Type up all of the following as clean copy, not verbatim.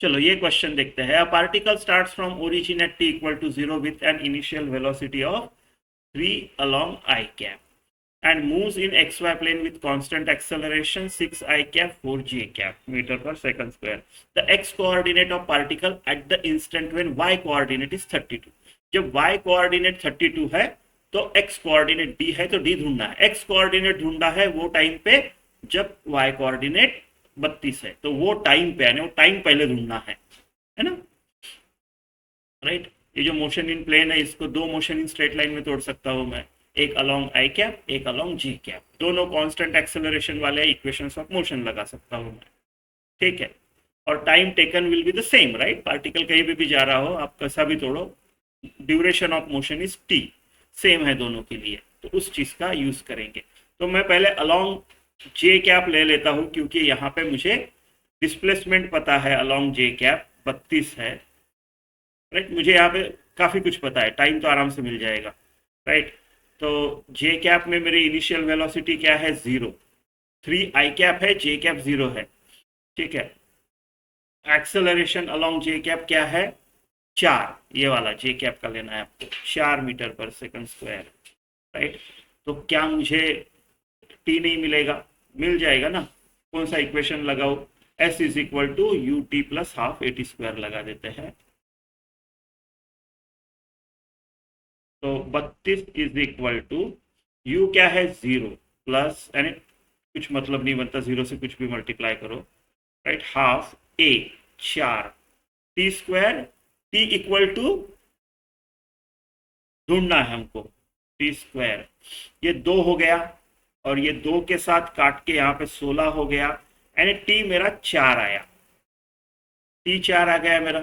चलो ये क्वेश्चन देखते हैं। A particle starts from origin at T equal to 0 with an initial velocity of 3 along I cap and moves in xy plane with constant acceleration 6 I cap 4 j cap meter per second square. The x coordinate of particle at the instant when y coordinate is 32. जब y coordinate 32 है तो x coordinate d है तो d ढूंढना है। x coordinate ढूंढना है वो टाइम पे जब y coordinate 32 है, तो वो टाइम पे यानी वो टाइम पहले ढूंढना है ना, राइट। ये जो मोशन इन प्लेन है इसको दो मोशन इन स्ट्रेट लाइन में तोड़ सकता हूँ मैं, एक अलोंग आई कैप एक अलोंग जी कैप, दोनों कांस्टेंट एक्सेलरेशन वाले इक्वेशंस ऑफ मोशन लगा सकता हूँ मैं, ठीक है। और time taken will be the same, right. Particle कहीं भी जा रहा हो आप कैसा भी तोड़ो, duration of motion is T, same है दोनों के लिए, तो उस चीज का यूज करेंगे। तो मैं पहले अलोंग जे कैप ले लेता हूँ क्योंकि यहाँ पे मुझे डिस्प्लेसमेंट पता है, अलोंग जे कैप 32 है, राइट। मुझे यहाँ पे काफ़ी कुछ पता है, टाइम तो आराम से मिल जाएगा, राइट। तो जे कैप में मेरी इनिशियल वेलोसिटी क्या है, 0, 3 आई कैप है, जे कैप 0 है, ठीक है। एक्सेलरेशन अलोंग जे कैप क्या है, 4, ये वाला जे कैप का लेना है आपको, 4 मीटर पर सेकंड स्क्वायर, राइट। तो क्या मुझे टी नहीं मिलेगा, मिल जाएगा ना। कौन सा इक्वेशन लगाओ, S is equal to U T plus half A T square लगा देते हैं। तो 32 इज इक्वल टू यू क्या है, 0 प्लस, यानी कुछ मतलब नहीं बनता, 0 से कुछ भी मल्टीप्लाई करो, right, half A 4 T square, T equal to ढूंढना है हमको, टी स्क्वायर, ये 2 हो गया और ये 2 के साथ काट के यहाँ पे 16 हो गया, यानी टी मेरा 4 आया, टी 4 आ गया मेरा,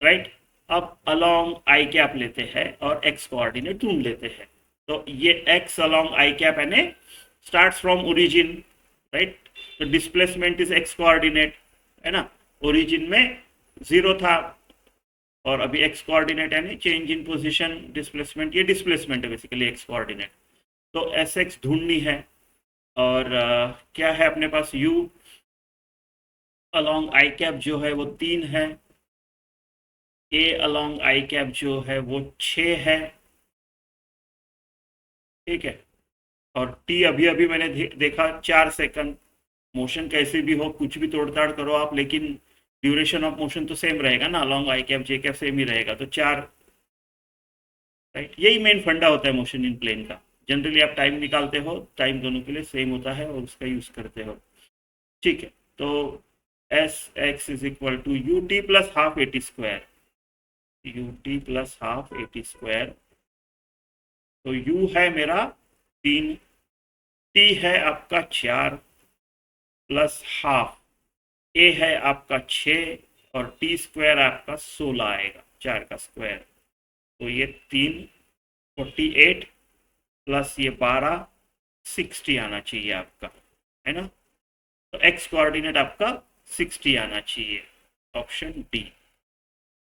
राइट। अब अलोंग आई कैप लेते हैं और एक्स कोऑर्डिनेट ढूंढ लेते हैं। तो ये एक्स अलोंग आई कैप यानी स्टार्ट्स फ्रॉम ओरिजिन, राइट। तो डिस्प्लेसमेंट इज एक्स कोऑर्डिनेट, है ना। ओरिजिन में 0 था और अभी एक्स कोऑर्डिनेट यानी चेंज इन पोजीशन डिस्प्लेसमेंट, ये डिस्प्लेसमेंट है बेसिकली एक्स कोऑर्डिनेट। तो एस एक्स ढूंढनी है और क्या है अपने पास, यू अलोंग आई कैप जो है वो 3 है, ए अलोंग आई कैप जो है वो 6 है, ठीक है। और टी अभी अभी मैंने देखा 4 सेकंड। मोशन कैसे भी हो, कुछ भी तोड़ताड़ करो आप, लेकिन ड्यूरेशन ऑफ मोशन तो सेम रहेगा ना, अलोंग आई कैप जे कैप सेम ही रहेगा, तो 4, राइट। यही मेन फंडा होता है मोशन इन प्लेन का। जनरली आप टाइम निकालते हो, टाइम दोनों के लिए सेम होता है और उसका यूज करते हो, ठीक है। तो S X is equal to U T plus half A T square, U T plus half A T square. तो u है मेरा 3, t है आपका 4 प्लस हाफ, a है आपका 6 और टी स्क्वायर आपका 16 आएगा, 4 का स्क्वायर। तो ये 3 48 प्लस ये 12 60 आना चाहिए आपका, है ना। तो x कोऑर्डिनेट आपका 60 आना चाहिए, ऑप्शन डी।